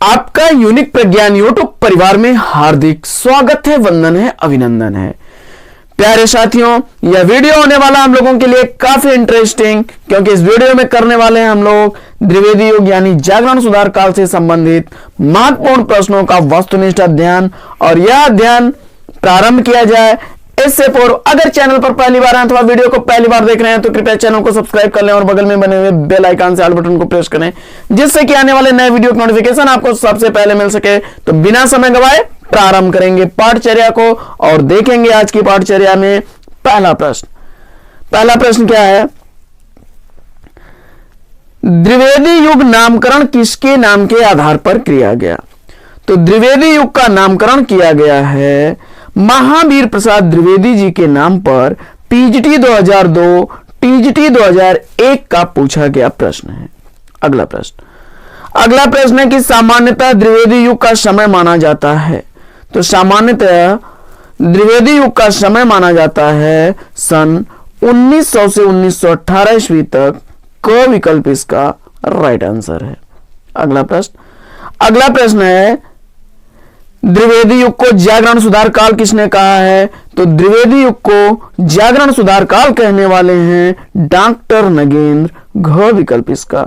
आपका यूनिक प्रज्ञान यूट्यूब परिवार में हार्दिक स्वागत है, वंदन है, अभिनंदन है। प्यारे साथियों, यह वीडियो होने वाला हम लोगों के लिए काफी इंटरेस्टिंग, क्योंकि इस वीडियो में करने वाले हैं हम लोग द्विवेदी युग यानी जागरण सुधार काल से संबंधित महत्वपूर्ण प्रश्नों का वस्तुनिष्ठ अध्ययन। और यह अध्ययन प्रारंभ किया जाए इससे पूर्व अगर चैनल पर पहली बार हैं अथवा वीडियो को पहली बार देख रहे हैं तो कृपया चैनल को सब्सक्राइब कर लें और बगल में बने हुए बेल आइकन से ऑल बटन को प्रेस करें, जिससे कि आने वाले नए वीडियो की नोटिफिकेशन आपको सबसे पहले मिल सके। तो बिना समय गवाए प्रारंभ करेंगे पाठचर्या को और देखेंगे आज की पाठचर्या में पहला प्रश्न क्या है। द्विवेदी युग नामकरण किसके नाम के आधार पर किया गया? तो द्विवेदी युग का नामकरण किया गया है महावीर प्रसाद द्विवेदी जी के नाम पर। पीजीटी 2002 टीजीटी 2001 का पूछा गया प्रश्न है। अगला प्रश्न है कि सामान्यतः द्विवेदी युग का समय माना जाता है। तो सामान्यतः द्विवेदी युग का समय माना जाता है सन 1900 से 1918 ईस्वी तक। क विकल्प इसका राइट आंसर है। अगला प्रश्न है द्विवेदी युग को जागरण सुधार काल किसने कहा है? तो द्विवेदी युग को जागरण सुधार काल कहने वाले हैं डॉक्टर नगेंद्र। घ विकल्प इसका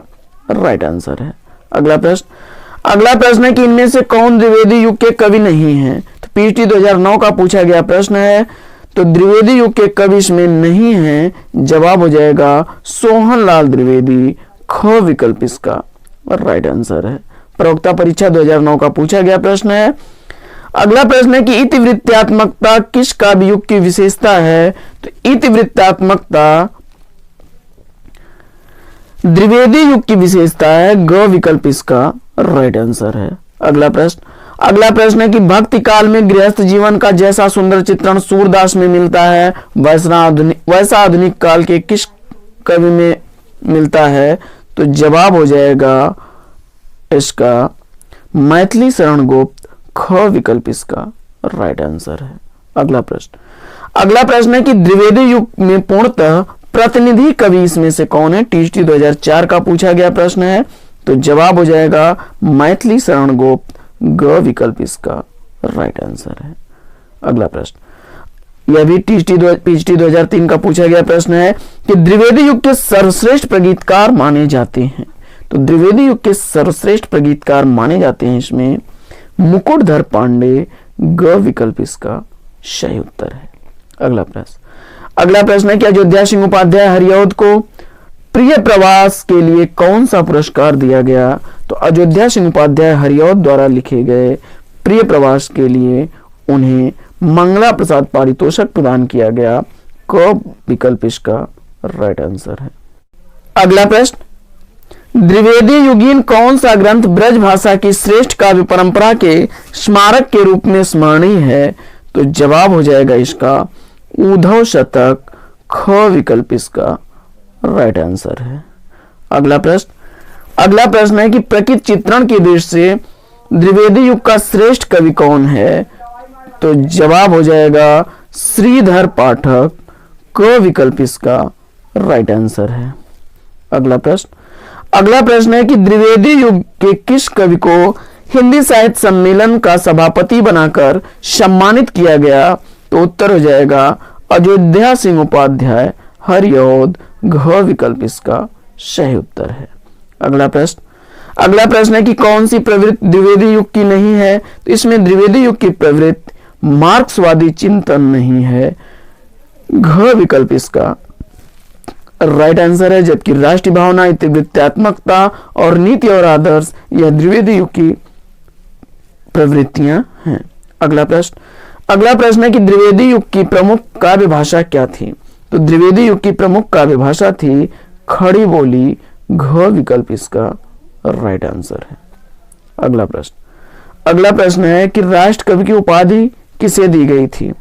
राइट आंसर है। अगला प्रश्न है कि इनमें से कौन द्विवेदी युग के कवि नहीं है? तो पीजीटी 2009 का पूछा गया प्रश्न है। तो द्विवेदी युग के कवि इसमें नहीं है, जवाब हो जाएगा सोहनलाल द्विवेदी। ख विकल्प इसका राइट आंसर है। प्रवक्ता परीक्षा 2009 का पूछा गया प्रश्न है। अगला प्रश्न है कि इतिवृत्तात्मकता किस काव्य युग की विशेषता है? तो इतिवृत्तात्मकता द्विवेदी युग की विशेषता है। ग विकल्प इसका राइट आंसर है। अगला प्रश्न है कि भक्ति काल में गृहस्थ जीवन का जैसा सुंदर चित्रण सूरदास में मिलता है वैसा आधुनिक काल के किस कवि में मिलता है? तो जवाब हो जाएगा इसका मैथिली शरण गुप्त। ख विकल्प इसका राइट आंसर है। अगला प्रश्न है कि द्विवेदी युग में पूर्णतः प्रतिनिधि कवि इसमें से कौन है? टीजीटी 2004 का पूछा गया प्रश्न है। तो जवाब हो जाएगा मैथिली शरण गुप्त। ग विकल्प इसका राइट आंसर है। अगला प्रश्न यह भी पीजीटी 2003 का पूछा गया प्रश्न है कि द्विवेदी युग के सर्वश्रेष्ठ प्रगीतकार माने जाते हैं। तो द्विवेदी युग के सर्वश्रेष्ठ प्रगीतकार माने जाते हैं इसमें मुकुटधर पांडे। ग विकल्प इसका सही उत्तर है। अगला प्रश्न है कि अयोध्या सिंह उपाध्याय हरिऔध को प्रिय प्रवास के लिए कौन सा पुरस्कार दिया गया? तो अयोध्या सिंह उपाध्याय हरिऔध द्वारा लिखे गए प्रिय प्रवास के लिए उन्हें मंगला प्रसाद पारितोषिक प्रदान किया गया। क विकल्प इसका राइट आंसर है। अगला प्रश्न द्विवेदी युगीन कौन सा ग्रंथ ब्रज भाषा की श्रेष्ठ काव्य परंपरा के स्मारक के रूप में स्मरणीय है? तो जवाब हो जाएगा इसका उद्धव शतक। ख विकल्प इसका राइट आंसर है। अगला प्रश्न है कि प्रकृति चित्रण की दृष्टि से द्विवेदी युग का श्रेष्ठ कवि कौन है? तो जवाब हो जाएगा श्रीधर पाठक। क विकल्प इसका राइट आंसर है। अगला प्रश्न है कि द्विवेदी युग के किस कवि को हिंदी साहित्य सम्मेलन का सभापति बनाकर सम्मानित किया गया? तो उत्तर हो जाएगा अयोध्या सिंह उपाध्याय हरिऔध। घ विकल्प इसका सही उत्तर है। अगला प्रश्न है कि कौन सी प्रवृत्ति द्विवेदी युग की नहीं है? तो इसमें द्विवेदी युग की प्रवृत्ति मार्क्सवादी चिंतन नहीं है। घ विकल्प इसका राइट आंसर है। जबकि राष्ट्रीय भावना, इतिवृत्तात्मकता और नीति और आदर्श यह द्विवेदी युग की प्रवृत्तियां हैं। अगला प्रश्न है कि द्विवेदी युग की प्रमुख काव्य भाषा क्या थी? तो द्विवेदी युग की प्रमुख काव्य भाषा थी खड़ी बोली। घ विकल्प इसका राइट आंसर है। अगला प्रश्न है कि राष्ट्र कवि की उपाधि किसे दी गई थी?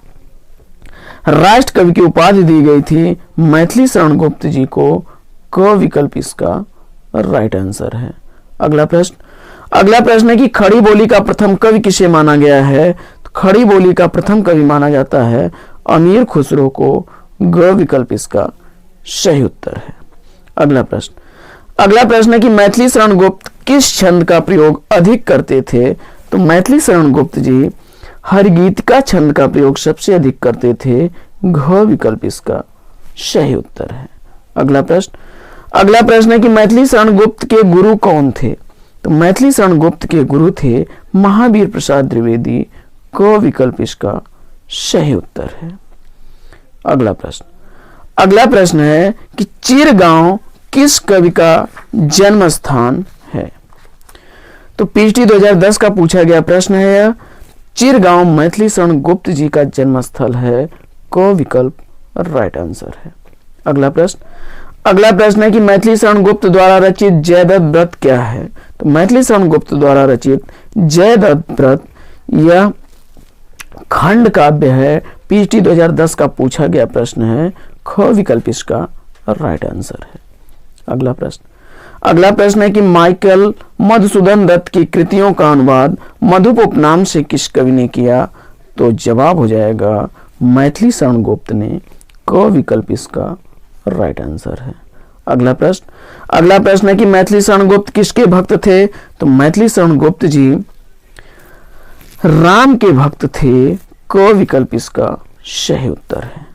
राष्ट्र कवि की उपाधि दी गई थी मैथिली शरण गुप्त जी को। क विकल्प इसका राइट आंसर है। अगला प्रश्न है कि खड़ी बोली का प्रथम कवि किसे माना गया है? तो खड़ी बोली का प्रथम कवि माना जाता है अमीर खुसरो को। ग विकल्प इसका सही उत्तर है। अगला प्रश्न है कि मैथिली शरण गुप्त किस छंद का प्रयोग अधिक करते थे? तो मैथिली शरण गुप्त जी हरगीतिका छंद का प्रयोग सबसे अधिक करते थे। घ विकल्प इसका सही उत्तर है। अगला प्रश्न है कि मैथिली शरण गुप्त के गुरु कौन थे? तो मैथिली शरण गुप्त के गुरु थे महावीर प्रसाद द्विवेदी। क विकल्प इसका सही उत्तर है। अगला प्रश्न है कि चिरगांव किस कवि का जन्म स्थान है? तो पीएचडी 2010 का पूछा गया प्रश्न है यह। चिरगांव मैथिली शरण गुप्त जी का जन्म स्थल है। क विकल्प राइट आंसर है। अगला प्रश्न है कि मैथिली शरण गुप्त द्वारा रचित जयदत्त व्रत क्या है? तो मैथिली शरण गुप्त द्वारा रचित जयदत्त व्रत यह खंड काव्य है। पीएचडी 2010 का पूछा गया प्रश्न है। ख विकल्प इसका राइट आंसर है। अगला प्रश्न है कि माइकल मधुसूदन दत्त की कृतियों का अनुवाद मधुप नाम से किस कवि ने किया? तो जवाब हो जाएगा मैथिली शरण गुप्त ने। क विकल्प इसका राइट आंसर है। अगला प्रश्न है कि मैथिली शरण गुप्त किसके भक्त थे? तो मैथिली शरण गुप्त जी राम के भक्त थे। क विकल्प इसका सही उत्तर है।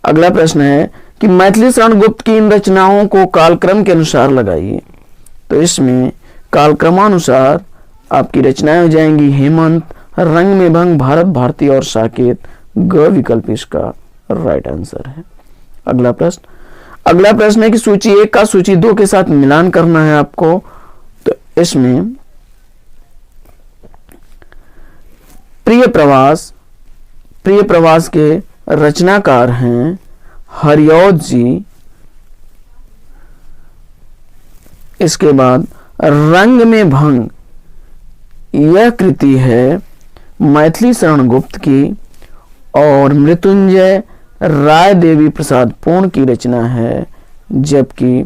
अगला प्रश्न है कि मैथिली शरण गुप्त की इन रचनाओं को कालक्रम के अनुसार लगाइए। तो इसमें कालक्रमानुसार आपकी रचनाएं हो जाएंगी हेमंत, रंग में भंग, भारत भारती और साकेत। ग विकल्प इसका राइट आंसर है। अगला प्रश्न है कि सूची 1 का सूची 2 के साथ मिलान करना है आपको। तो इसमें प्रिय प्रवास के रचनाकार हैं हरिऔध जी। इसके बाद रंग में भंग यह कृति है मैथिली शरण गुप्त की और मृत्युंजय राय देवी प्रसाद पूर्ण की रचना है, जबकि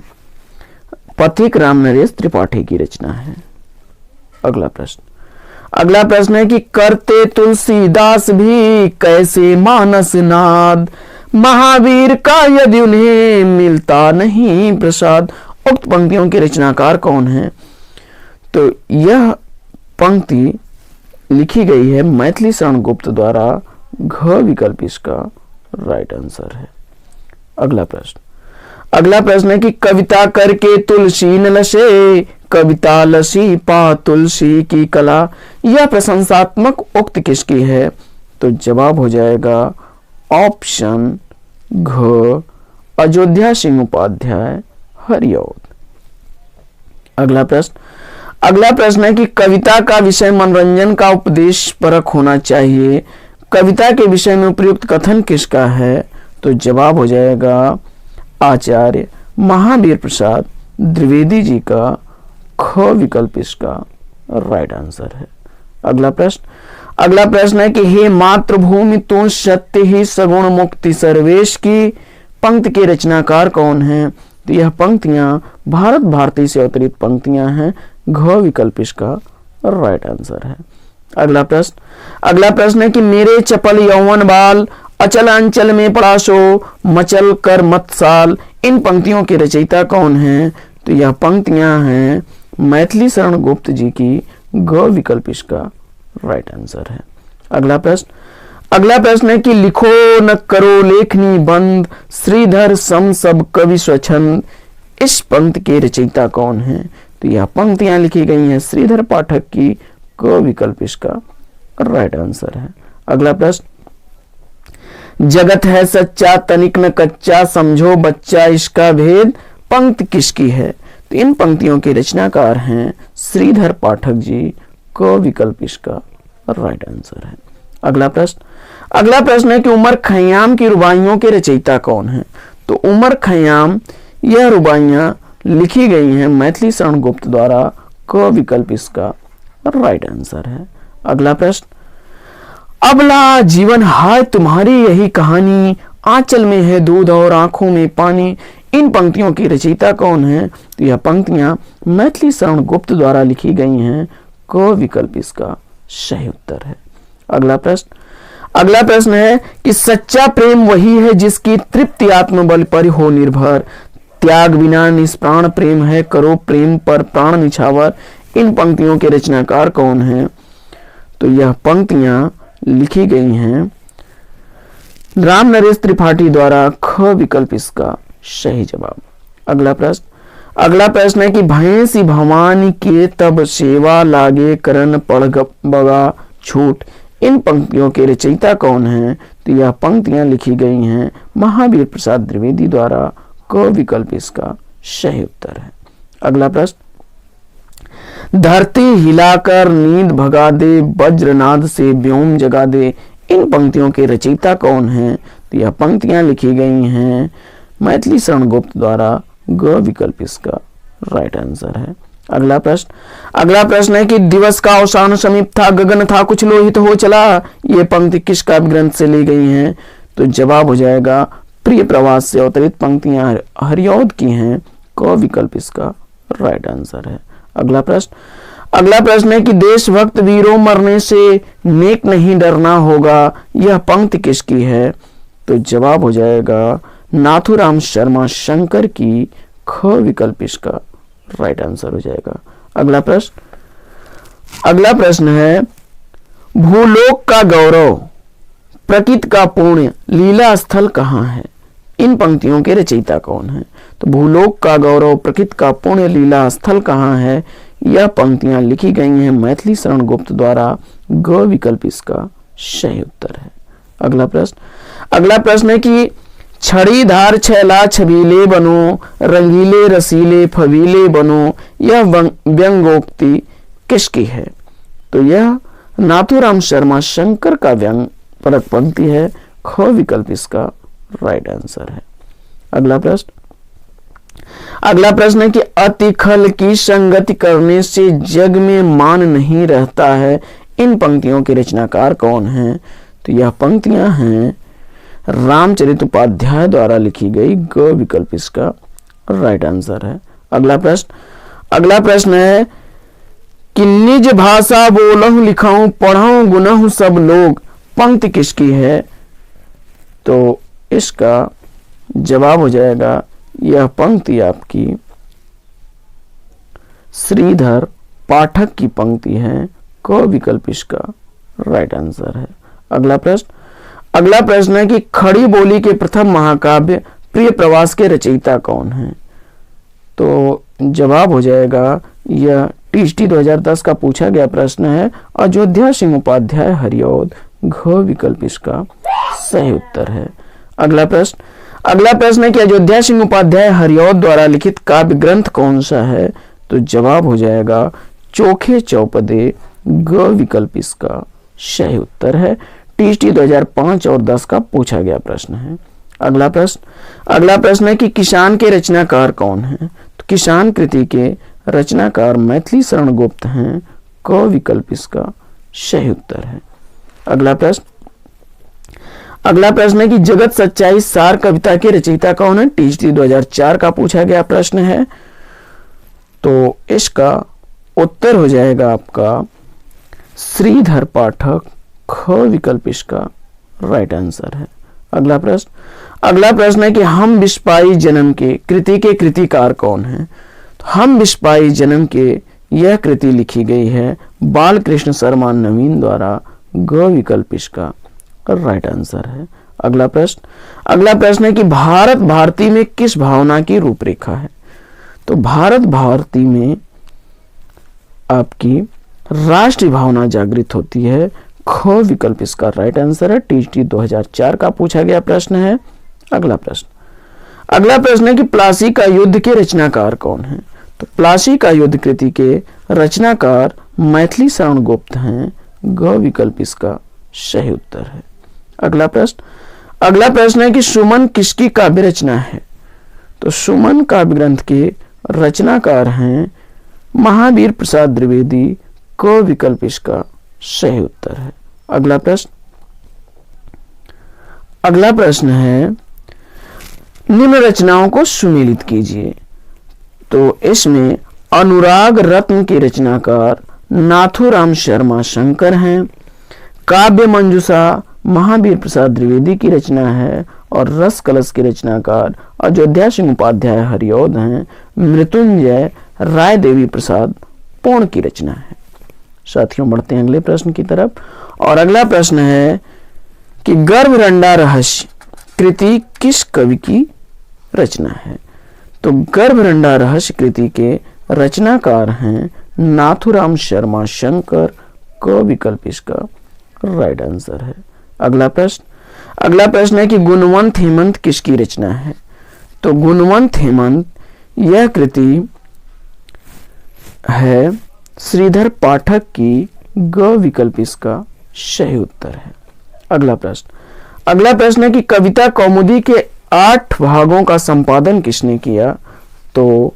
पथिक राम नरेश त्रिपाठी की रचना है। अगला प्रश्न है कि करते तुलसीदास भी कैसे मानस नाद, महावीर का यदि उन्हें मिलता नहीं प्रसाद। उक्त पंक्तियों के रचनाकार कौन है? तो यह पंक्ति लिखी गई है मैथिली शरण गुप्त द्वारा। घ विकल्प इसका राइट आंसर है। अगला प्रश्न है कि कविता करके तुलसी न लसे, कविता लसी पा तुलसी की कला। यह प्रशंसात्मक उक्त किसकी है? तो जवाब हो जाएगा ऑप्शन घ अयोध्या सिंह उपाध्याय हरिऔध। अगला प्रश्न है कि कविता का विषय मनोरंजन का उपदेश परक होना चाहिए। कविता के विषय में उपयुक्त कथन किसका है? तो जवाब हो जाएगा आचार्य महावीर प्रसाद द्विवेदी जी का। ख विकल्प इसका राइट आंसर है। अगला प्रश्न है कि हे मातृभूमि तू सत्य ही सगुण मुक्ति सर्वेश की पंक्ति के रचनाकार कौन है? तो यह पंक्तियां भारत भारती से अवतरित पंक्तियां हैं। घ विकल्प इसका राइट आंसर है। अगला प्रश्न है कि मेरे चपल यौवन बाल, अचल अंचल में पड़ा सो, मचल कर मत साल। इन पंक्तियों के रचयिता कौन हैं? तो यह पंक्तियां हैं मैथिली शरण गुप्त जी की। ग विकल्प इसका राइट आंसर है। अगला प्रश्न है कि लिखो न करो लेखनी बंद, श्रीधर सम सब कवि स्वच्छंद। इस पंक्ति के रचयिता कौन है? तो यह पंक्तियां लिखी गई हैं श्रीधर पाठक की। क विकल्प इसका राइट आंसर है। अगला प्रश्न, जगत है सच्चा तनिक न कच्चा, समझो बच्चा इसका भेद। पंक्ति किसकी है? तो इन पंक्तियों के रचनाकार हैं श्रीधर पाठक जी। क विकल्प इसका राइट आंसर है। अगला प्रश्न है कि उमर खयाम की रुबाइयों के रचयिता कौन है? तो उमर खयाम यह रुबाइयां लिखी गई हैं मैथिली शरण गुप्त द्वारा। क विकल्प इसका राइट आंसर है। अगला प्रश्न, अबला जीवन हाय तुम्हारी यही कहानी, आंचल में है दूध और आंखों में पानी। इन पंक्तियों की रचयिता कौन है? तो यह पंक्तियां मैथिली शरण गुप्त द्वारा लिखी गई हैं। क विकल्प इसका सही उत्तर है। अगला प्रश्न है कि सच्चा प्रेम वही है जिसकी तृप्ति आत्मबल पर हो निर्भर। त्याग बिना निष्प्राण प्रेम है, करो प्रेम पर प्राण निछावर, इन पंक्तियों के रचनाकार कौन हैं? तो यह पंक्तियां लिखी गई हैं राम नरेश त्रिपाठी द्वारा। ख विकल्प इसका सही जवाब। अगला प्रश्न है कि भैंसी भवानी के तब सेवा लागे करन पढ़ बगा छूट, इन पंक्तियों के रचयिता कौन हैं? तो यह पंक्तियां लिखी गई हैं महावीर प्रसाद द्विवेदी द्वारा। क विकल्प इसका सही उत्तर है। अगला प्रश्न, धरती हिलाकर नींद भगा दे, वज्रनाद से व्योम जगा दे, इन पंक्तियों के रचयिता कौन हैं? तो यह पंक्तियां लिखी गई हैं मैथिली शरण गुप्त द्वारा। ग विकल्प इसका राइट आंसर है। अगला प्रश्न है कि दिवस का अवसान समीप था, गगन था कुछ लोहित हो चला, ये पंक्ति किस काव्य ग्रंथ से ली गई हैं? तो जवाब हो जाएगा प्रिय प्रवास से अवतरित पंक्तियां हरिऔध की हैं। क विकल्प इसका राइट आंसर है। अगला प्रश्न है कि देशभक्त वीरों मरने से नेक नहीं डरना होगा, यह पंक्ति किसकी है? तो जवाब हो जाएगा नाथूराम शर्मा शंकर की। ख विकल्प इसका राइट आंसर हो जाएगा। अगला प्रश्न है भूलोक का गौरव प्रकृति का पुण्य लीला स्थल कहाँ है? इन पंक्तियों के रचयिता कौन है? तो भूलोक का गौरव प्रकृति का पुण्य लीला स्थल कहाँ है, यह पंक्तियां लिखी गई हैं मैथिली शरण गुप्त द्वारा। ग विकल्प इसका सही उत्तर है। अगला प्रश्न है कि छड़ी धार छैला छबीले बनो, रंगीले रसीले फबीले बनो, यह व्यंगोक्ति किसकी है? तो यह नाथूराम शर्मा शंकर का व्यंग परक पंक्ति है। ख विकल्प इसका राइट आंसर है। अगला प्रश्न है कि अति खल की संगति करने से जग में मान नहीं रहता है, इन पंक्तियों के रचनाकार कौन हैं? तो यह पंक्तियां हैं रामचरित उपाध्याय द्वारा लिखी गई। ग विकल्प इसका राइट आंसर है। अगला प्रश्न है कि निज भाषा बोलहु लिखाऊं पढ़ाऊं गुनहु सब लोग, पंक्ति किसकी है? तो इसका जवाब हो जाएगा यह पंक्ति आपकी श्रीधर पाठक की पंक्ति है। क विकल्प इसका राइट आंसर है। अगला प्रश्न है कि खड़ी बोली के प्रथम महाकाव्य प्रिय प्रवास के रचयिता कौन हैं? तो जवाब हो जाएगा यह टीएसटी 2010 का पूछा गया प्रश्न है, अयोध्या सिंह उपाध्याय हरिऔध। घ विकल्प इसका सही उत्तर है। अगला प्रश्न है कि अयोध्या सिंह उपाध्याय हरिऔध द्वारा लिखित काव्य ग्रंथ कौन सा है? तो जवाब हो जाएगा चोखे चौपदे। ग विकल्प इसका सही उत्तर है। टीएसटी 2005 और 10 का पूछा गया प्रश्न है। अगला प्रश्न है कि किसान के रचनाकार कौन हैं? तो किसान कृति के रचनाकार मैथिली शरण गुप्त हैं। क विकल्प इसका सही उत्तर है। अगला प्रश्न है कि जगत सच्चाई सार कविता के रचयिता कौन है? टीएसटी 2004 का पूछा गया प्रश्न है। तो इसका उत्तर हो जाएगा आपका श्रीधर पाठक। ख विकल्प इसका राइट आंसर है। अगला प्रश्न है कि हम विस्पाई जन्म के कृति के कृतिकार कौन है? तो हम विस्पाई जन्म के यह कृति लिखी गई है बाल कृष्ण शर्मा नवीन द्वारा। ग विकल्प इसका राइट आंसर है। अगला प्रश्न है कि भारत भारती में किस भावना की रूपरेखा है? तो भारत भारती में आपकी राष्ट्रीय भावना जागृत होती है। ख विकल्प इसका राइट आंसर है। टीएसटी 2004 का पूछा गया प्रश्न है। अगला प्रश्न है कि प्लासी का युद्ध के रचनाकार कौन है? तो प्लासी का युद्ध कृति के रचनाकार मैथिली शरण गुप्त हैं। ग विकल्प इसका सही उत्तर है। अगला प्रश्न है कि सुमन किसकी काव्य रचना है? तो सुमन काव्य ग्रंथ के रचनाकार हैं महावीर प्रसाद द्विवेदी। क विकल्प इसका सही उत्तर है। अगला प्रश्न है निम्न रचनाओं को सुमेलित कीजिए। तो इसमें अनुराग रत्न के रचनाकार नाथूराम शर्मा शंकर हैं। काव्य मंजूषा महावीर प्रसाद द्विवेदी की रचना है और रस कलश के रचनाकार अयोध्या सिंह उपाध्याय हरिऔध हैं, मृत्युंजय राय देवी प्रसाद पूर्ण की रचना है। साथियों बढ़ते हैं अगले प्रश्न की तरफ, और अगला प्रश्न है कि गर्भरंडा रहस्य कृति किस कवि की रचना है? तो गर्भरंडा रहस्य कृति के रचनाकार हैं नाथुराम शर्मा शंकर। क विकल्प इसका राइट आंसर है। अगला प्रश्न है कि गुणवंत हेमंत किसकी रचना है? तो गुणवंत हेमंत यह कृति है श्रीधर पाठक की। ग विकल्प इसका सही उत्तर है। अगला प्रश्न है कि कविता कौमुदी के 8 भागों का संपादन किसने किया? तो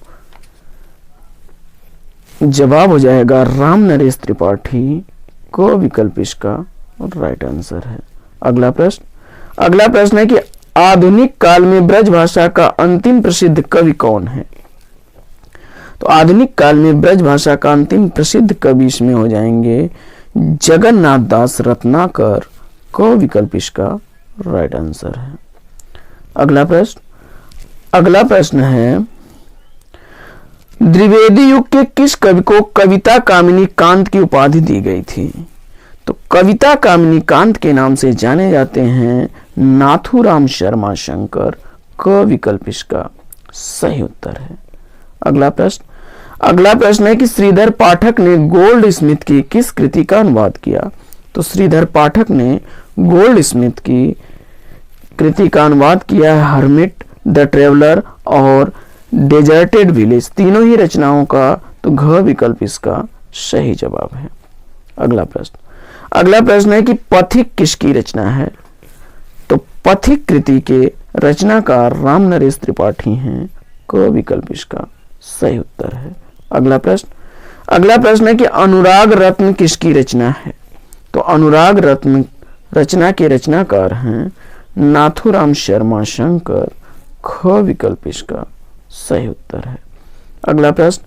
जवाब हो जाएगा राम नरेश त्रिपाठी। को विकल्प इसका राइट आंसर है। अगला प्रश्न है कि आधुनिक काल में ब्रज भाषा का अंतिम प्रसिद्ध कवि कौन है? तो आधुनिक काल में ब्रज भाषा का अंतिम प्रसिद्ध कवि इसमें हो जाएंगे जगन्नाथ दास रत्नाकर। को विकल्प इसका राइट आंसर है। अगला प्रश्न है द्विवेदी युग के किस कवि को कविता कामिनी कांत की उपाधि दी गई थी? तो कविता कामिनी कांत के नाम से जाने जाते हैं नाथुराम शर्मा शंकर। क विकल्प इसका सही उत्तर है। अगला प्रश्न है कि श्रीधर पाठक ने गोल्ड स्मिथ की किस कृति का अनुवाद किया? तो श्रीधर पाठक ने गोल्ड स्मिथ की कृति का अनुवाद किया है हर्मिट, द ट्रेवलर और डेजर्टेड विलेज, तीनों ही रचनाओं का। तो घ विकल्प इसका सही जवाब है। अगला प्रश्न है कि पथिक किसकी रचना है? तो पथिक कृति के रचनाकार राम नरेश त्रिपाठी हैं। क विकल्प इसका सही उत्तर है। अगला प्रश्न है कि अनुराग रत्न किसकी रचना है? तो अनुराग रत्न रचना के रचनाकार हैं नाथुराम शर्मा शंकर। ख विकल्प इसका सही उत्तर है। अगला प्रश्न,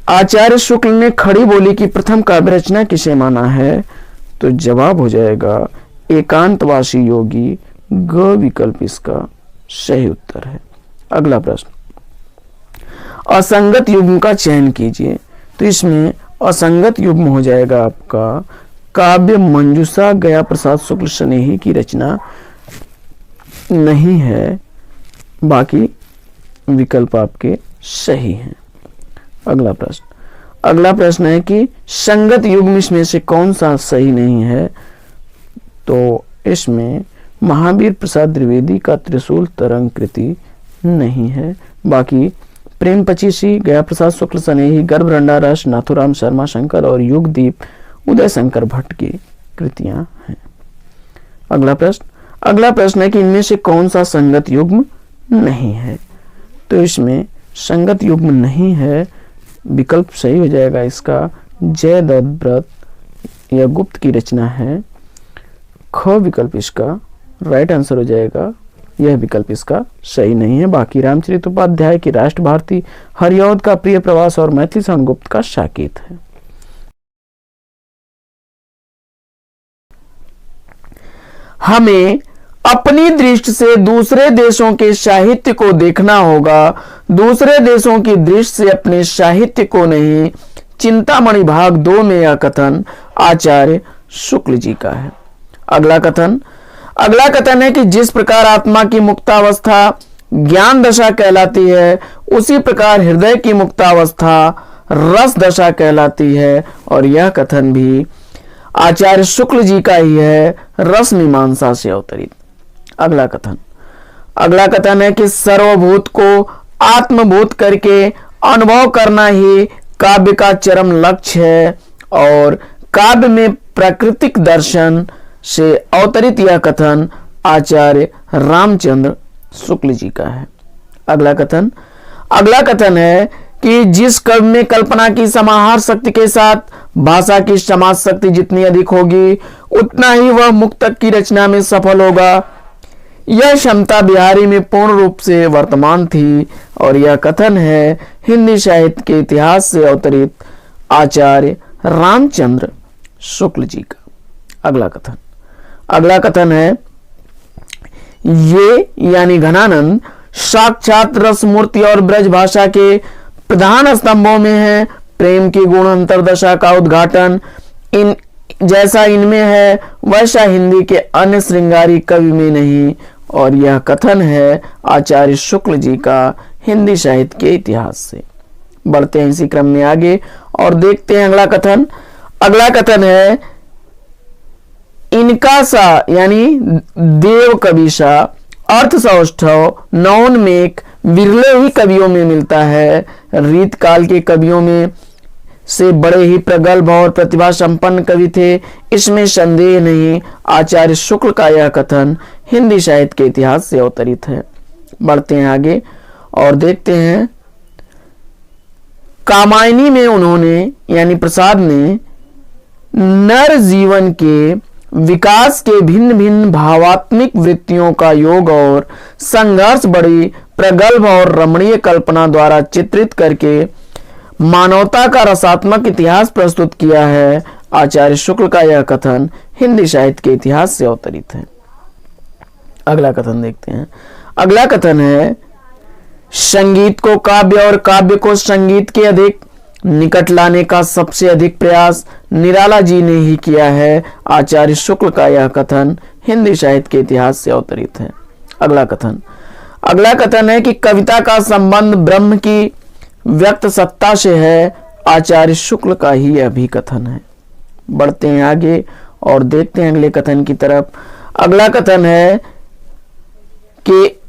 आचार्य शुक्ल ने खड़ी बोली की प्रथम काव्य रचना किसे माना है? तो जवाब हो जाएगा एकांतवासी योगी। ग विकल्प इसका सही उत्तर है। अगला प्रश्न, असंगत युग्म का चयन कीजिए। तो इसमें असंगत युग्म हो जाएगा आपका काव्य मंजूषा गया प्रसाद शुक्ल स्नेही की रचना नहीं है, बाकी विकल्प आपके सही हैं। अगला प्रश्न है कि संगत युग्म इसमें से कौन सा सही नहीं है? तो इसमें महावीर प्रसाद द्विवेदी का त्रिशूल तरंग कृति नहीं है, बाकी प्रेम पचीसी, गया प्रसाद शुक्ल स्नेही, गर्भरंडा रस, नाथुराम शर्मा शंकर और युगदीप उदय शंकर भट्ट की कृतियां हैं। अगला प्रश्न है कि इनमें से कौन सा संगत युग्म नहीं है? तो इसमें संगत युग्म नहीं है, विकल्प सही हो जाएगा इसका जयदत्त व्रत या गुप्त की रचना है। ख विकल्प इसका राइट आंसर हो जाएगा, यह विकल्प इसका सही नहीं है। बाकी रामचरित उपाध्याय की राष्ट्र भारती, हरिऔध का प्रिय प्रवास और मैथिली शरण गुप्त का साकेत है। हमें अपनी दृष्टि से दूसरे देशों के साहित्य को देखना होगा, दूसरे देशों की दृष्टि से अपने साहित्य को नहीं। चिंतामणि भाग 2 में यह कथन आचार्य शुक्ल जी का है। अगला कथन है कि जिस प्रकार आत्मा की मुक्तावस्था ज्ञान दशा कहलाती है, उसी प्रकार हृदय की मुक्तावस्था रस दशा कहलाती है, और यह कथन भी आचार्य शुक्ल जी का ही है, रस मीमांसा से अवतरित। अगला कथन है कि सर्वभूत को आत्मभूत करके अनुभव करना ही काव्य का चरम लक्ष्य है, और काव्य में प्राकृतिक दर्शन से अवतरित यह कथन आचार्य रामचंद्र शुक्ल जी का है। अगला कथन है कि जिस काव्य में कल्पना की समाहार शक्ति के साथ भाषा की समाज शक्ति जितनी अधिक होगी, उतना ही वह मुक्तक की रचना में सफल होगा। यह क्षमता बिहारी में पूर्ण रूप से वर्तमान थी, और यह कथन है हिंदी साहित्य के इतिहास से अवतरित आचार्य रामचंद्र शुक्ल जी का। अगला कथन है ये यानी घनानंद साक्षात रसमूर्ति और ब्रज भाषा के प्रधान स्तंभों में है। प्रेम की गुण अंतरदशा का उद्घाटन इन जैसा इनमें है वैसा हिंदी के अन्य श्रृंगारी कवि में नहीं। और यह कथन है आचार्य शुक्ल जी का हिंदी साहित्य के इतिहास से। बढ़ते हैं इसी क्रम में आगे और देखते हैं अगला कथन। अगला कथन है इनका सा यानी देव कवि सा अर्थ सौष्ठव नौनमेक विरले ही कवियों में मिलता है। रीत काल के कवियों में से बड़े ही प्रगल्भ और प्रतिभा संपन्न कवि थे, इसमें संदेह नहीं। आचार्य शुक्ल का यह कथन हिंदी साहित्य के इतिहास से अवतरित है। बढ़ते हैं आगे और देखते हैं कामायनी में उन्होंने यानी प्रसाद ने नर जीवन के विकास के भिन्न भिन्न भावात्मक वृत्तियों का योग और संघर्ष बड़ी प्रगल्भ और रमणीय कल्पना द्वारा चित्रित करके मानवता का रसात्मक इतिहास प्रस्तुत किया है। आचार्य शुक्ल का यह कथन हिंदी साहित्य के इतिहास से अवतरित है। अगला कथन देखते हैं। अगला कथन है संगीत को काव्य और काव्य को संगीत के अधिक निकट लाने का सबसे अधिक प्रयास निराला जी ने ही किया है। आचार्य शुक्ल का यह कथन हिंदी साहित्य के इतिहास से अवतरित है। अगला कथन है कि कविता का संबंध ब्रह्म की व्यक्त सत्ता से है। आचार्य शुक्ल का ही यह भी कथन है। बढ़ते हैं आगे और देखते हैं अगले कथन की तरफ। अगला कथन है कि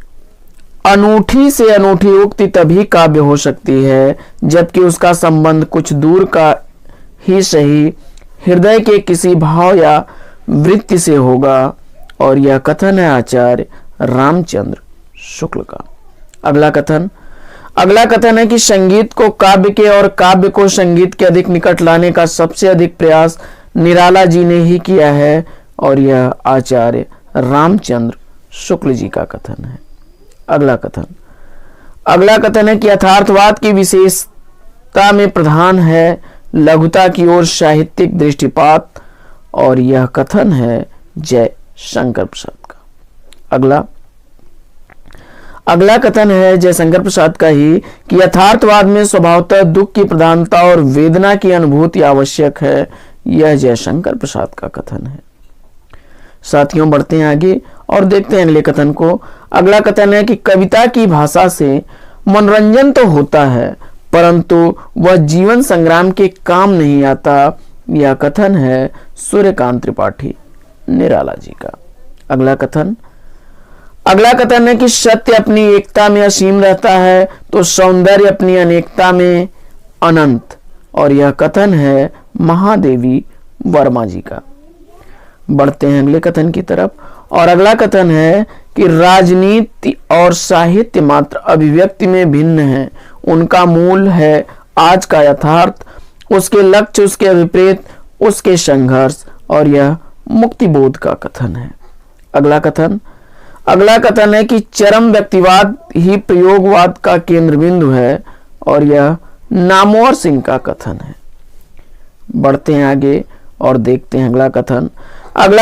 अनूठी से अनूठी उक्ति तभी काव्य हो सकती है जबकि उसका संबंध कुछ दूर का ही सही हृदय के किसी भाव या वृत्ति से होगा। और यह कथन है आचार्य रामचंद्र शुक्ल का। अगला कथन है कि संगीत को काव्य के और काव्य को संगीत के अधिक निकट लाने का सबसे अधिक प्रयास निराला जी ने ही किया है। और यह आचार्य रामचंद्र शुक्ल जी का कथन है। अगला कथन है कि यथार्थवाद की विशेषता में प्रधान है लघुता की ओर साहित्यिक दृष्टिपात। और यह कथन है जय शंकर प्रसाद का। अगला कथन है जयशंकर प्रसाद का ही कि यथार्थवाद में स्वभावतः दुख की प्रधानता और वेदना की अनुभूति आवश्यक है। यह जयशंकर प्रसाद का कथन है। साथियों बढ़ते हैं आगे और देखते हैं अगले कथन को। अगला कथन है कि कविता की भाषा से मनोरंजन तो होता है परंतु वह जीवन संग्राम के काम नहीं आता। यह कथन है सूर्यकांत त्रिपाठी निराला जी का। अगला कथन है कि सत्य अपनी एकता में असीम रहता है तो सौंदर्य अपनी अनेकता में अनंत। और यह कथन है महादेवी वर्मा जी का। बढ़ते हैं अगले कथन की तरफ और अगला कथन है कि राजनीति और साहित्य मात्र अभिव्यक्ति में भिन्न है। उनका मूल है आज का यथार्थ, उसके लक्ष्य, उसके अभिप्रेत, उसके संघर्ष। और यह मुक्ति बोध का कथन है। अगला कथन है कि चरम व्यक्तिवाद ही प्रयोगवाद का केंद्र बिंदु है। और यह नामवर सिंह का कथन है। बढ़ते हैं आगे और देखते हैं अगला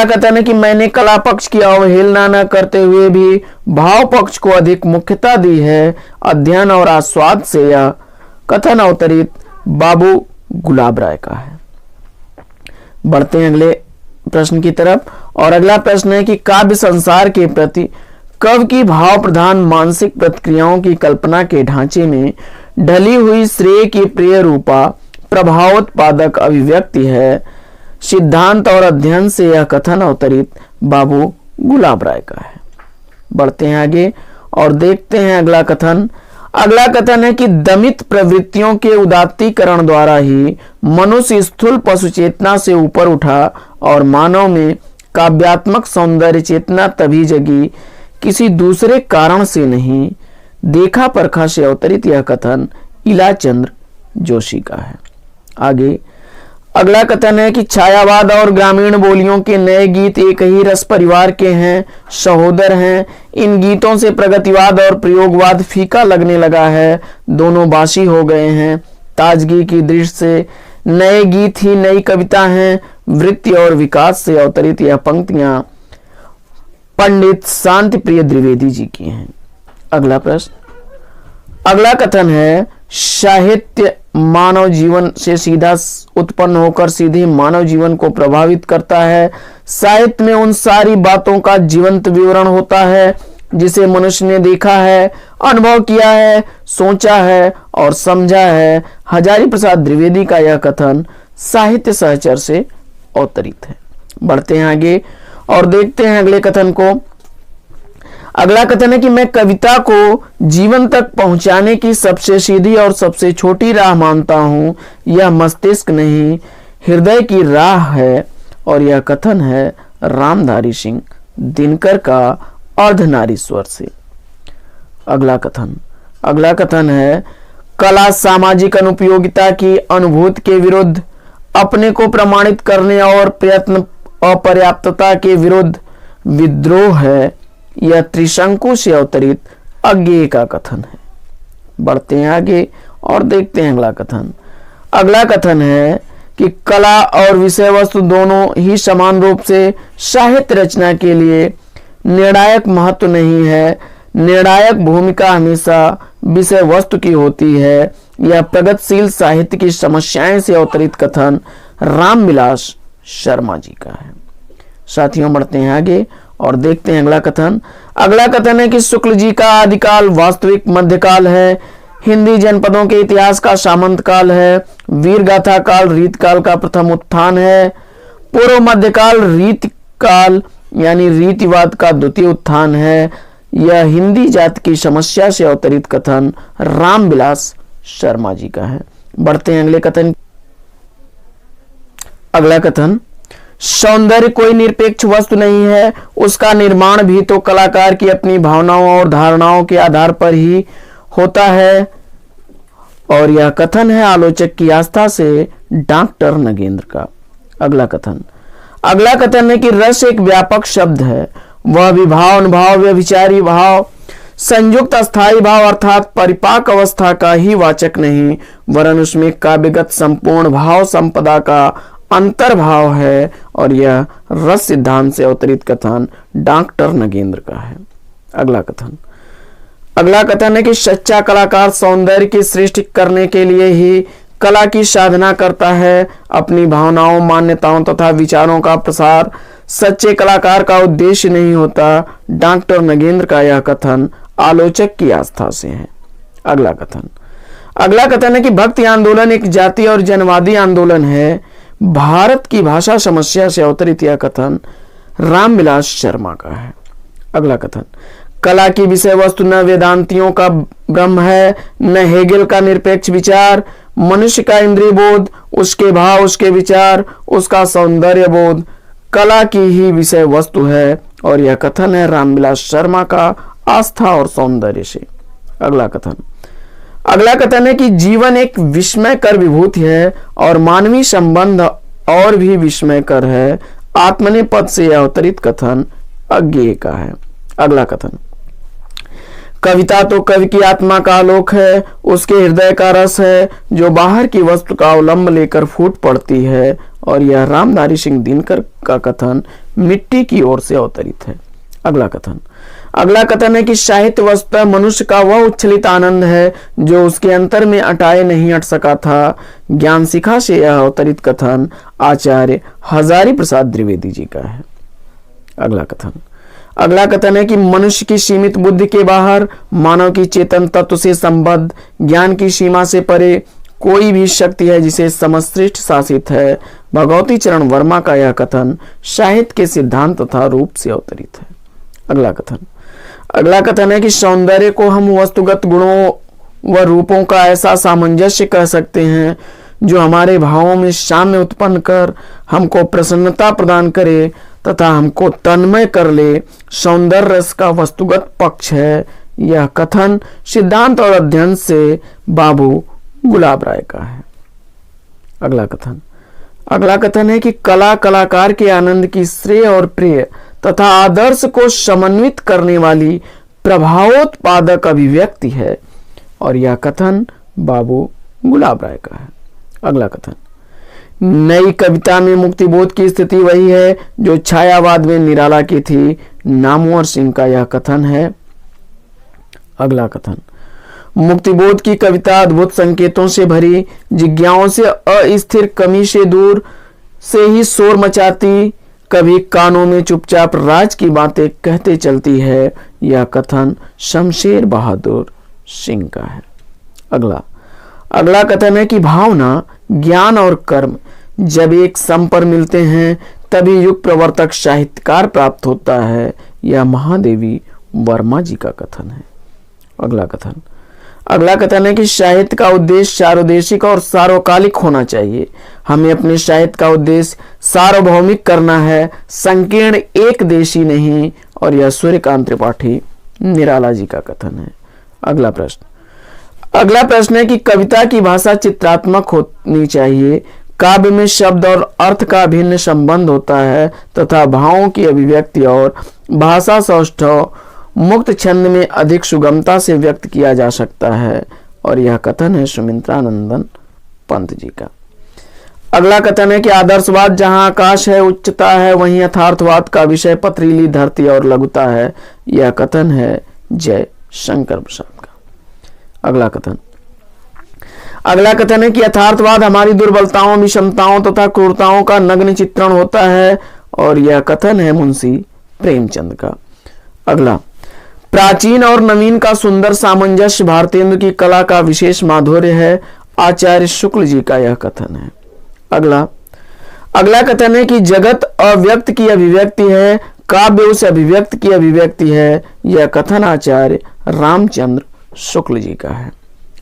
कथन है कि मैंने कला पक्ष की अवहेलना न करते हुए भी भाव पक्ष को अधिक मुख्यता दी है। अध्ययन और आस्वाद से यह कथन अवतरित बाबू गुलाब राय का है। बढ़ते हैं अगले प्रश्न की तरफ और अगला प्रश्न है कि काव्य संसार के प्रति कवि की भाव प्रधान मानसिक प्रतिक्रियाओं की कल्पना के ढांचे में ढली हुई श्रेय की प्रिय रूपा प्रभावोत्पादक अभिव्यक्ति है। सिद्धांत और अध्ययन से यह कथन अवतरित बाबू गुलाब राय का है। बढ़ते हैं आगे और देखते हैं अगला कथन है कि दमित प्रवृत्तियों के उदात्तीकरण द्वारा ही मनुष्य स्थूल पशु चेतना से ऊपर उठा और मानव में काव्यात्मक सौंदर्य चेतना तभी जगी किसी दूसरे कारण से नहीं। देखा परखा से अवतरित यह कथन इलाचंद्र जोशी का है। आगे अगला कथन है कि छायावाद और ग्रामीण बोलियों के नए गीत एक ही रस परिवार के हैं, सहोदर हैं। इन गीतों से प्रगतिवाद और प्रयोगवाद फीका लगने लगा है, दोनों बासी हो गए हैं। ताजगी की दृष्टि से नए गीत ही नई कविता हैं। वृत्ति और विकास से अवतरित यह पंक्तियां पंडित शांति प्रिय द्विवेदी जी की हैं। अगला प्रश्न, अगला कथन है साहित्य मानव जीवन से सीधा उत्पन्न होकर सीधे मानव जीवन को प्रभावित करता है। साहित्य में उन सारी बातों का जीवंत विवरण होता है जिसे मनुष्य ने देखा है, अनुभव किया है, सोचा है और समझा है। हजारी प्रसाद द्विवेदी का यह कथन साहित्य सहचर से अवतरित है। बढ़ते हैं आगे और देखते हैं अगले कथन को। अगला कथन है कि मैं कविता को जीवन तक पहुंचाने की सबसे सीधी और सबसे छोटी राह मानता हूं। यह मस्तिष्क नहीं हृदय की राह है। और यह कथन है रामधारी सिंह दिनकर का अर्धनारीश्वर से। अगला कथन है कला सामाजिक अनुपयोगिता की अनुभूति के विरुद्ध, अपने को प्रमाणित करने और प्रयत्न अपर्याप्तता के विरुद्ध विद्रोह है। यह त्रिशंकु से अवतरित अज्ञेय का कथन है। बढ़ते हैं आगे और देखते हैं अगला कथन है कि कला और विषय वस्तु दोनों ही समान रूप से साहित्य रचना के लिए निर्णायक महत्व नहीं है। निर्णायक भूमिका हमेशा विषय वस्तु की होती है। यह प्रगतिशील साहित्य की समस्याएं से अवतरित कथन रामविलास शर्मा जी का है। साथियों बढ़ते हैं आगे और देखते हैं अगला कथन है कि शुक्ल जी का आदिकाल वास्तविक मध्यकाल है। हिंदी जनपदों के इतिहास का सामंत काल है। वीर गाथा काल रीतकाल का प्रथम उत्थान है। पूर्व मध्यकाल रीतकाल यानी रीतिवाद का द्वितीय उत्थान है। यह हिंदी जाति की समस्या से अवतरित कथन रामविलास शर्मा जी का है। बढ़ते हैं अगला कथन, सौंदर्य कोई निरपेक्ष वस्तु नहीं है, उसका निर्माण भी तो कलाकार की अपनी भावनाओं और धारणाओं के आधार पर ही होता है। और यह कथन है आलोचक की आस्था से डॉक्टर नगेंद्र का। अगला कथन है कि रस एक व्यापक शब्द है। वह विभाव, अनुभाव, व्यभिचारी भाव, संयुक्त अस्थायी भाव अर्थात परिपाक अवस्था का ही वाचक नहीं, वरन उसमें काव्यगत संपूर्ण भाव संपदा का अंतर्भाव है। और यह रस सिद्धांत से अवतरित कथन डॉक्टर नगेंद्र का है। अगला कथन है कि सच्चा कलाकार सौंदर्य की सृष्टि करने के लिए ही कला की साधना करता है। अपनी भावनाओं, मान्यताओं तथा विचारों का प्रसार सच्चे कलाकार का उद्देश्य नहीं होता। डॉक्टर नगेंद्र का यह कथन आलोचक की आस्था से है। अगला कथन है कि भक्ति आंदोलन एक जातीय और जनवादी आंदोलन है। भारत की भाषा समस्या से अवतरित यह कथन रामविलास शर्मा का है। अगला कथन, कला की विषय वस्तु न वेदांतियों का ब्रह्म है, न हेगेल का निरपेक्ष विचार। मनुष्य का इंद्रिय बोध, उसके भाव, उसके विचार, उसका सौंदर्य बोध कला की ही विषय वस्तु है। और यह कथन है रामविलास शर्मा का आस्था और सौंदर्य से। अगला कथन है कि जीवन एक विस्मयकर विभूति है और मानवीय संबंध और भी विस्मयकर है। आत्मनेपद से यह अवतरित कथन अज्ञेय का है। अगला कथन, कविता तो कवि की आत्मा का आलोक है, उसके हृदय का रस है जो बाहर की वस्तु का अवलंब लेकर फूट पड़ती है। और यह रामधारी सिंह दिनकर का कथन मिट्टी की ओर से अवतरित है। अगला कथन है कि साहित्य वस्तुतः मनुष्य का वह उच्छलित आनंद है जो उसके अंतर में अटाए नहीं अट सका था। ज्ञान शिखा से यह अवतरित कथन आचार्य हजारी प्रसाद द्विवेदी जी का है। अगला कथन है कि मनुष्य की सीमित बुद्धि के बाहर मानव की चेतन तत्व से संबद्ध ज्ञान की सीमा से परे कोई भी शक्ति है जिसे समश्रेष्ठ शासित है। भगवती चरण वर्मा का यह कथन साहित्य के सिद्धांत तथा रूप से अवतरित है। अगला कथन है कि सौंदर्य को हम वस्तुगत गुणों व रूपों का ऐसा सामंजस्य कह सकते हैं जो हमारे भावों में साम्य उत्पन्न कर हमको प्रसन्नता प्रदान करे तथा हमको तन्मय कर ले। सौंदर्य रस का वस्तुगत पक्ष है। यह कथन सिद्धांत और अध्ययन से बाबू गुलाब राय का है। अगला कथन है कि कला कलाकार के आनंद की श्रेय और प्रिय तथा आदर्श को समन्वित करने वाली प्रभावोत्पादक अभिव्यक्ति है। और यह कथन बाबू गुलाब राय का है। अगला कथन, नई कविता में मुक्तिबोध की स्थिति वही है जो छायावाद में निराला की थी। नामवर सिंह का यह कथन है। अगला कथन, मुक्तिबोध की कविता अद्भुत संकेतों से भरी, जिज्ञाओं से अस्थिर कमी से दूर से ही शोर मचाती, कभी कानों में चुपचाप राज की बातें कहते चलती है। यह कथन शमशेर बहादुर सिंह का है। अगला कथन है कि भावना, ज्ञान और कर्म जब एक सम पर मिलते हैं तभी युग प्रवर्तक साहित्यकार प्राप्त होता है। यह महादेवी वर्मा जी का कथन है। अगला कथन है कि साहित्य का उद्देश्य सार्वदेशिक और सार्वकालिक होना चाहिए। हमें अपने साहित्य का उद्देश्य सार्वभौमिक करना है, संकीर्ण एक देशी नहीं। और यह सूर्यकांत त्रिपाठी निराला जी का कथन है। अगला प्रश्न है कि कविता की भाषा चित्रात्मक होनी चाहिए। काव्य में शब्द और अर्थ का भिन्न संबंध होता है तथा भावों की अभिव्यक्ति और भाषा सौष्ठव मुक्त छंद में अधिक सुगमता से व्यक्त किया जा सकता है। और यह कथन है सुमित्रानंदन पंत जी का। अगला कथन है कि आदर्शवाद जहां आकाश है, उच्चता है, वहीं यथार्थवाद का विषय पथरीली धरती और लघुता है। यह कथन है जय शंकर प्रसाद का। अगला कथन है कि यथार्थवाद हमारी दुर्बलताओं, विषमताओं तथा क्रूरताओं का नग्न चित्रण होता है। और यह कथन है मुंशी प्रेमचंद का। प्राचीन और नवीन का सुंदर सामंजस्य भारतेंदु की कला का विशेष माधुर्य है। आचार्य शुक्ल जी का यह कथन है। अगला कथन है कि जगत अव्यक्त की अभिव्यक्ति है, काव्य उस अभिव्यक्त की अभिव्यक्ति है। यह कथन आचार्य रामचंद्र शुक्ल जी का है।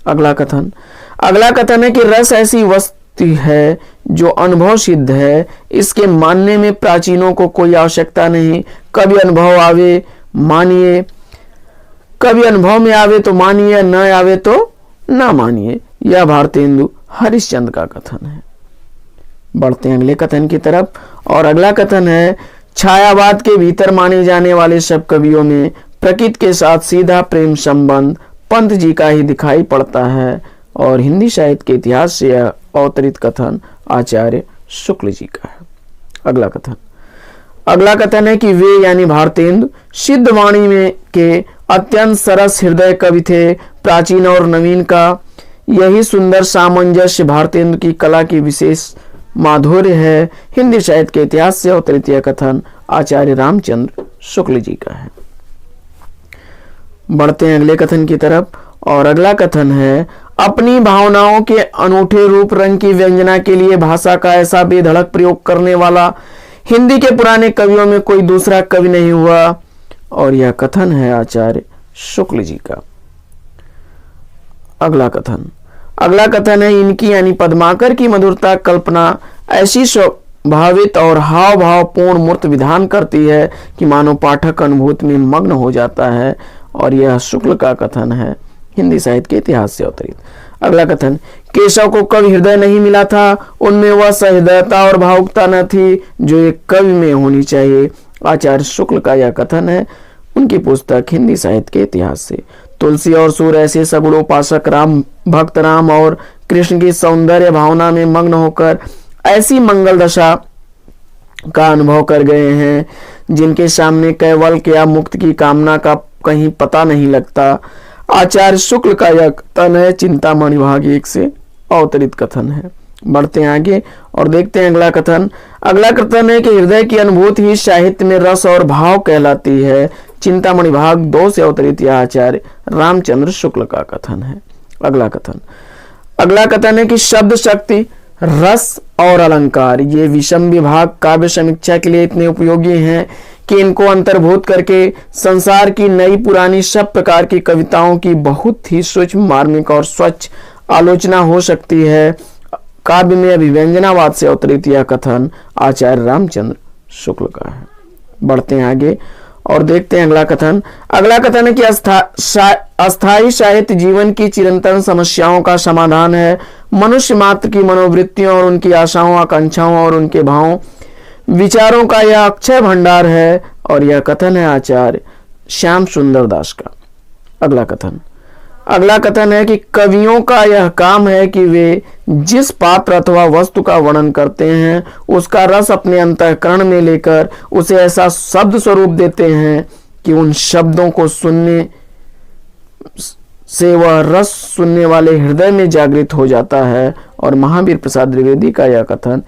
अगला कथन है कि रस ऐसी वस्तु है जो अनुभव सिद्ध है। इसके मानने में प्राचीनों को कोई आवश्यकता नहीं। कभी अनुभव में आवे तो मानिए, न आवे तो न मानिए। यह भारतेंदु हरिश्चंद्र का कथन है। बढ़ते हैं अगले कथन की तरफ। और अगला कथन है, छायावाद के भीतर माने जाने वाले सब कवियों में प्रकृति के साथ सीधा प्रेम संबंध पंत जी का ही दिखाई पड़ता है। और हिंदी साहित्य के इतिहास से यह अवतरित कथन आचार्य शुक्ल जी का है। अगला कथन है कि वे यानी भारतेंदु सिद्ध वाणी में के अत्यंत सरस हृदय कवि थे। प्राचीन और नवीन का यही सुंदर सामंजस्य भारतेंदु की कला की विशेष माधुर्य है। हिंदी साहित्य के इतिहास से अवतरित यह कथन आचार्य रामचंद्र शुक्ल जी का है। बढ़ते हैं अगले कथन की तरफ। और अगला कथन है, अपनी भावनाओं के अनूठे रूप रंग की व्यंजना के लिए भाषा का ऐसा बेधड़क प्रयोग करने वाला हिंदी के पुराने कवियों में कोई दूसरा कवि नहीं हुआ। और यह कथन है आचार्य शुक्ल जी का। अगला कथन है, इनकी यानी पद्माकर की मधुरता कल्पना ऐसी स्वाभावित और हाव भाव पूर्ण मूर्त विधान करती है कि मानो पाठक अनुभूति में मग्न हो जाता है। और यह शुक्ल का कथन है, हिंदी साहित्य के इतिहास से अवतरित। अगला कथन, केशव को कवि हृदय नहीं मिला था, उनमें वह सहृदयता और भावुकता न थी जो एक कवि में होनी चाहिए। आचार्य शुक्ल का यह कथन है उनकी पुस्तक हिंदी साहित्य के इतिहास से। तुलसी और सूर ऐसे सगुणोपासक राम भक्त राम और कृष्ण की सौंदर्य भावना में मग्न होकर ऐसी मंगल दशा का अनुभव कर गए हैं जिनके सामने कैवल्य या मुक्त की कामना का कहीं पता नहीं लगता। आचार्य शुक्ल का यह कथन है, चिंतामणि भाग 1 से अवतरित कथन है। बढ़ते हैं आगे और देखते हैं अगला कथन है कि हृदय की अनुभूति ही साहित्य में रस और भाव कहलाती है। चिंतामणि भाग 2 से अवतरित यह आचार्य रामचंद्र शुक्ल का कथन है। अगला कथन है कि शब्द शक्ति, रस और अलंकार ये विषम विभाग काव्य समीक्षा के लिए इतने उपयोगी हैं कि इनको अंतर्भूत करके संसार की नई पुरानी सब प्रकार की कविताओं की बहुत ही सूक्ष्म, मार्मिक और स्वच्छ आलोचना हो सकती है। काव्य में अभिव्यंजनावाद से अवतरित यह कथन आचार्य रामचंद्र शुक्ल का है। बढ़ते हैं आगे और देखते हैं अगला कथन है कि अस्थायी साहित्य जीवन की चिरंतन समस्याओं का समाधान है। मनुष्य मात्र की मनोवृत्तियों और उनकी आशाओं, आकांक्षाओं और उनके भावों विचारों का यह अक्षय भंडार है। और यह कथन है आचार्य श्याम सुंदर दास का। अगला कथन है कि कवियों का यह काम है कि वे जिस पात्र अथवा वस्तु का वर्णन करते हैं उसका रस अपने अंतःकरण में लेकर उसे ऐसा शब्द स्वरूप देते हैं कि उन शब्दों को सुनने से वह रस सुनने वाले हृदय में जागृत हो जाता है। और महावीर प्रसाद द्विवेदी का यह कथन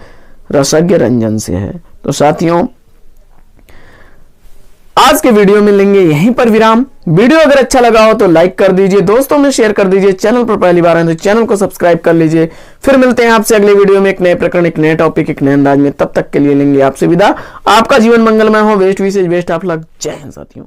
रसज्ञ रंजन से है। तो साथियों, आज के वीडियो में लेंगे यहीं पर विराम। वीडियो अगर अच्छा लगा हो तो लाइक कर दीजिए, दोस्तों में शेयर कर दीजिए। चैनल पर पहली बार है तो चैनल को सब्सक्राइब कर लीजिए। फिर मिलते हैं आपसे अगले वीडियो में एक नए प्रकरण, एक नए टॉपिक, एक नए अंदाज में। तब तक के लिए लेंगे आपसे विदा। आपका जीवन मंगलमय हो। वेस्ट विशेष बेस्ट ऑफ लक। जय हिंद साथियों।